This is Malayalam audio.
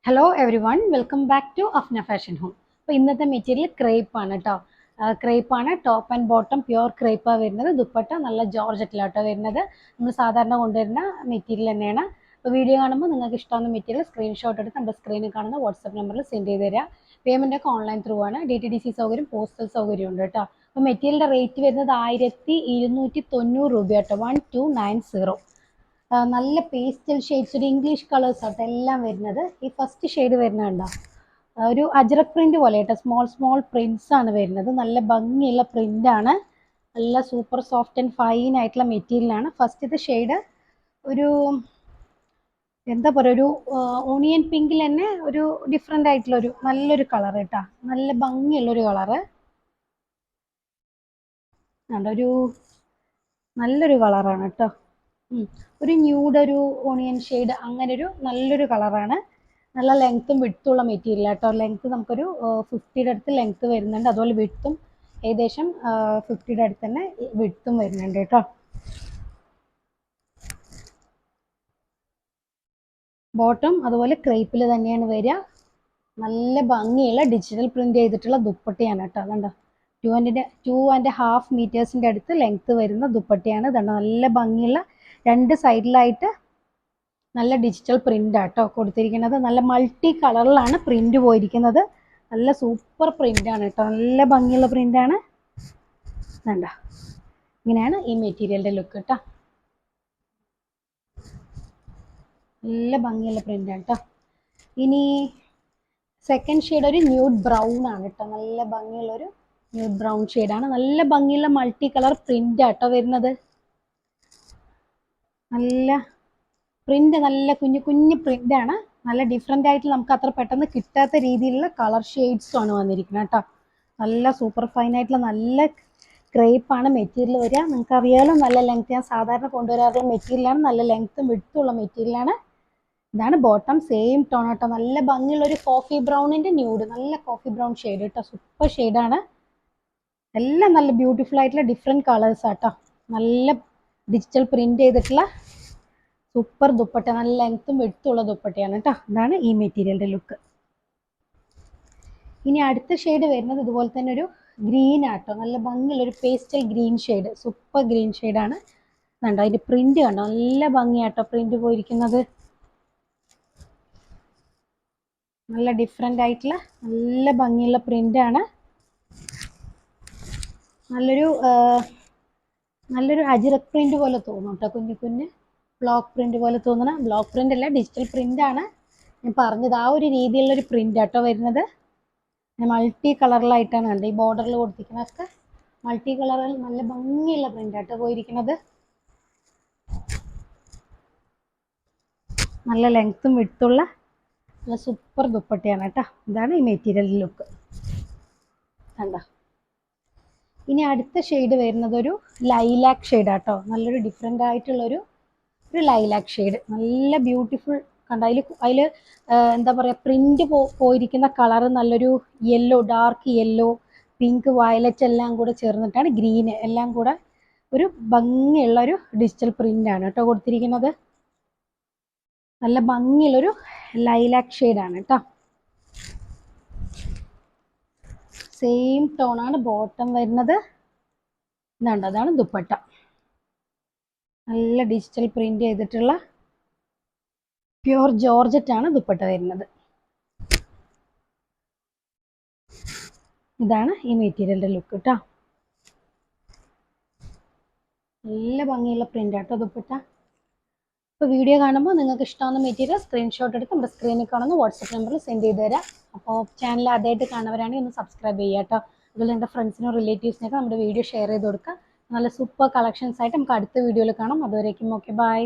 Hello everyone welcome back to Afna fashion home. അപ്പോൾ ഇന്നത്തെ മെറ്റീരിയൽ ക്രേപ്പ് ആണ് കേട്ടോ. ക്രേപ്പ് ആണ്, ടോപ്പ് ആൻഡ് ബോട്ടം പ്യുവർ ക്രേപ്പാണ് വരുന്നത്. ദുപ്പട്ട നല്ല ജോർജറ്റിലാട്ടോ വരുന്നത്. നമ്മൾ സാധാരണ കൊണ്ടുവരുന്ന മെറ്റീരിയൽ തന്നെയാണ്. അപ്പോൾ വീഡിയോ കാണുമ്പോൾ നിങ്ങൾക്ക് ഇഷ്ടമാകുന്ന മെറ്റീരിയൽ സ്ക്രീൻഷോട്ട് എടുത്ത് നമ്മുടെ സ്ക്രീനിൽ കാണുന്ന വാട്സപ്പ് നമ്പറിൽ സെൻഡ് ചെയ്ത് തരാം. പേയ്മെൻ്റ് ഒക്കെ ഓൺലൈൻ ത്രൂ ആണ്. DTDC സൗകര്യം, പോസ്റ്റൽ സൗകര്യം ഉണ്ട് കേട്ടോ. അപ്പോൾ മെറ്റീരിയലിൻ്റെ റേറ്റ് വരുന്നത് 1290 രൂപ കേട്ടോ. 1290. നല്ല പേസ്റ്റൽ ഷെയ്ഡ്സ്, ഒരു ഇംഗ്ലീഷ് കളേഴ്സ് ആട്ടോ എല്ലാം വരുന്നത്. ഈ ഫസ്റ്റ് ഷെയ്ഡ് വരുന്നുണ്ടോ, ഒരു അജ്രക് പ്രിന്റ് പോലെ കേട്ടോ. സ്മോൾ സ്മോൾ പ്രിന്റ്സ് ആണ് വരുന്നത്. നല്ല ഭംഗിയുള്ള പ്രിന്റ് ആണ്. നല്ല സൂപ്പർ സോഫ്റ്റ് ആൻഡ് ഫൈൻ ആയിട്ടുള്ള മെറ്റീരിയലാണ്. ഫസ്റ്റത്തെ ഷെയ്ഡ് ഒരു എന്താ പറയുക, ഒരു ഓണിയൻ പിങ്കിൽ തന്നെ ഒരു ഡിഫറെൻ്റ് ആയിട്ടുള്ളൊരു നല്ലൊരു കളർ കേട്ടോ. നല്ല ഭംഗിയുള്ളൊരു കളറ് ഒരു നല്ലൊരു കളറാണ് കേട്ടോ. ഒരു ന്യൂഡ്, ഒരു ഓണിയൻ ഷെയ്ഡ്, അങ്ങനെ ഒരു നല്ലൊരു കളറാണ്. നല്ല ലെങ്ത്തും വിഡ്ത്തുള്ള മെറ്റീരിയൽ കേട്ടോ. ലെങ്ത്ത് നമുക്കൊരു 50യുടെ അടുത്ത് ലെങ്ത്ത് വരുന്നുണ്ട്. അതുപോലെ വിഡ്ത്തും ഏകദേശം 50യുടെ അടുത്ത് തന്നെ വിഡ്ത്തും വരുന്നുണ്ട് കേട്ടോ. ബോട്ടം അതുപോലെ ക്രേപ്പിൽ തന്നെയാണ് വരിക. നല്ല ഭംഗിയുള്ള ഡിജിറ്റൽ പ്രിന്റ് ചെയ്തിട്ടുള്ള ദുപ്പട്ടയാണ് കേട്ടോ. അതുണ്ടോ, 2.5 മീറ്റേഴ്സിൻ്റെ അടുത്ത് ലെങ്ത്ത് വരുന്ന ദുപ്പട്ടയാണ്. ഇതുണ്ടോ, നല്ല ഭംഗിയുള്ള രണ്ട് സൈഡിലായിട്ട് നല്ല ഡിജിറ്റൽ പ്രിന്റ് ആട്ടോ കൊടുത്തിരിക്കുന്നത്. നല്ല മൾട്ടി കളറിലാണ് പ്രിന്റ് പോയിരിക്കുന്നത്. നല്ല സൂപ്പർ പ്രിന്റ് ആണ് കേട്ടോ. നല്ല ഭംഗിയുള്ള പ്രിന്റ് ആണ്. വേണ്ട, ഇങ്ങനെയാണ് ഈ മെറ്റീരിയലിന്റെ ലുക്ക് കേട്ടോ. നല്ല ഭംഗിയുള്ള പ്രിന്റ് ആണ് കേട്ടോ. ഇനി സെക്കൻഡ് ഷെയ്ഡ് ഒരു ന്യൂഡ് ബ്രൗൺ ആണ് കേട്ടോ. നല്ല ഭംഗിയുള്ളൊരു ന്യൂഡ് ബ്രൗൺ ഷെയ്ഡാണ്. നല്ല ഭംഗിയുള്ള മൾട്ടി കളർ പ്രിന്റ് ആട്ടോ വരുന്നത്. നല്ല പ്രിന്റ്, നല്ല കുഞ്ഞു കുഞ്ഞു പ്രിന്റ് ആണ്. നല്ല ഡിഫറെൻ്റ് ആയിട്ട് നമുക്ക് അത്ര പെട്ടെന്ന് കിട്ടാത്ത രീതിയിലുള്ള കളർ ഷെയ്ഡ്സും ആണ് വന്നിരിക്കുന്നത് കേട്ടോ. നല്ല സൂപ്പർ ഫൈൻ ആയിട്ടുള്ള നല്ല ക്രേപ്പ് ആണ് മെറ്റീരിയൽ വരിക. നിങ്ങൾക്ക് അറിയാലോ, നല്ല ലെങ്ത് ഞാൻ സാധാരണ കൊണ്ടുവരാറുള്ള മെറ്റീരിയലാണ്. നല്ല ലെങ്ത്തും വിഡ്ത്തുള്ള മെറ്റീരിയലാണ്. ഇതാണ് ബോട്ടം, സെയിം ടോൺ കേട്ടോ. നല്ല ഭംഗിയുള്ള ഒരു കോഫി ബ്രൗണിന്റെ ന്യൂഡ്, നല്ല കോഫി ബ്രൗൺ ഷെയ്ഡ് കേട്ടോ. സൂപ്പർ ഷെയ്ഡാണ്. എല്ലാം നല്ല ബ്യൂട്ടിഫുൾ ആയിട്ടുള്ള ഡിഫറെൻറ്റ് കളേഴ്സ് ആട്ടോ. നല്ല ഡിജിറ്റൽ പ്രിന്റ് ചെയ്തിട്ടുള്ള സൂപ്പർ ദുപ്പട്ട, നല്ല ലെങ്ത്തും വിഡ്ത്തുള്ള ദുപ്പട്ടയാണ് കേട്ടോ. ഇതാണ് ഈ മെറ്റീരിയലിന്റെ ലുക്ക്. ഇനി അടുത്ത ഷെയ്ഡ് വരുന്നത് ഇതുപോലെ തന്നെ ഒരു ഗ്രീൻ ആട്ടോ. നല്ല ഭംഗിയുള്ള ഒരു pastel green shade, super green ഷെയ്ഡാണ്. കണ്ടോ, അതിന്റെ പ്രിന്റ് കണ്ടോ, നല്ല ഭംഗിയാട്ടോ പ്രിന്റ് പോയിരിക്കുന്നത്. നല്ല ഡിഫറെൻ്റ് ആയിട്ടുള്ള നല്ല ഭംഗിയുള്ള പ്രിന്റ് ആണ്. നല്ലൊരു അജ്രക് പ്രിന്റ് പോലെ തോന്നും കേട്ടോ. കുഞ്ഞു കുഞ്ഞ് ബ്ലോക്ക് പ്രിന്റ് പോലെ തോന്നുന്ന, ബ്ലോക്ക് പ്രിന്റ് അല്ല, ഡിജിറ്റൽ പ്രിന്റ് ആണ് ഞാൻ പറഞ്ഞത്. ആ ഒരു രീതിയിലുള്ളൊരു പ്രിന്റ് ആട്ടോ വരുന്നത്. മൾട്ടി കളറിലായിട്ടാണ് കണ്ടത്. ഈ ബോർഡറിൽ കൊടുത്തിരിക്കുന്നതൊക്കെ മൾട്ടി കളറിൽ നല്ല ഭംഗിയുള്ള പ്രിന്റ് ആട്ടോ പോയിരിക്കുന്നത്. നല്ല ലെങ്ത്തും വിഡ്ത്തുള്ള നല്ല സൂപ്പർ ദുപ്പട്ടയാണ് കേട്ടോ. ഇതാണ് ഈ മെറ്റീരിയൽ ലുക്ക്. കണ്ടോ. ഇനി അടുത്ത ഷെയ്ഡ് വരുന്നത് ഒരു ലൈലാക്ക് ഷെയ്ഡ് ആട്ടോ. നല്ലൊരു ഡിഫറെൻ്റ് ആയിട്ടുള്ളൊരു ലൈലാക്ക് ഷെയ്ഡ്, നല്ല ബ്യൂട്ടിഫുൾ. കണ്ടോ, അതിൽ എന്താ പറയുക, പ്രിന്റ് പോയിരിക്കുന്ന കളർ നല്ലൊരു yellow, dark yellow, pink, violet എല്ലാം കൂടെ ചേർന്നിട്ടാണ്, ഗ്രീന് എല്ലാം കൂടെ ഒരു ഭംഗിയുള്ള ഒരു ഡിജിറ്റൽ പ്രിന്റ് ആണ് കേട്ടോ കൊടുത്തിരിക്കുന്നത്. നല്ല ഭംഗിയുള്ളൊരു ലൈലാക്ക് ഷെയ്ഡാണ് കേട്ടോ. സെയിം ടോൺ ആണ് ബോട്ടം വരുന്നത്. ഇതാണ്ടോ, അതാണ് ദുപ്പട്ട. നല്ല ഡിജിറ്റൽ പ്രിന്റ് ചെയ്തിട്ടുള്ള പ്യുവർ ജോർജറ്റ് ആണ് ദുപ്പട്ട വരുന്നത്. ഇതാണ് ഈ മെറ്റീരിയലിന്റെ ലുക്ക് കേട്ടോ. നല്ല ഭംഗിയുള്ള പ്രിന്റ് ആട്ടോ ദുപ്പട്ട. ഇപ്പോൾ വീഡിയോ കാണുമ്പോൾ നിങ്ങൾക്ക് ഇഷ്ടമാകുന്ന മെറ്റീരിയൽ സ്ക്രീൻഷോട്ട് എടുത്ത് നമ്മുടെ സ്ക്രീനിൽ കാണുന്ന വാട്സപ്പ് നമ്പറിൽ സെൻഡ് ചെയ്ത് തരാം. അപ്പോൾ ചാനൽ ആദ്യമായിട്ട് കാണുന്നവരാണെങ്കിൽ ഒന്ന് സബ്സ്ക്രൈബ് ചെയ്യുക കേട്ടോ. അതുപോലെ എൻ്റെ ഫ്രണ്ട്സിനും റിലേറ്റീവ്സിനൊക്കെ നമ്മുടെ വീഡിയോ ഷെയർ ചെയ്ത് കൊടുക്കുക. നല്ല സൂപ്പർ കളക്ഷൻസ് ആയിട്ട് നമുക്ക് അടുത്ത വീഡിയോയിൽ കാണാം. അതുവരേക്കും ഓക്കെ, ബൈ.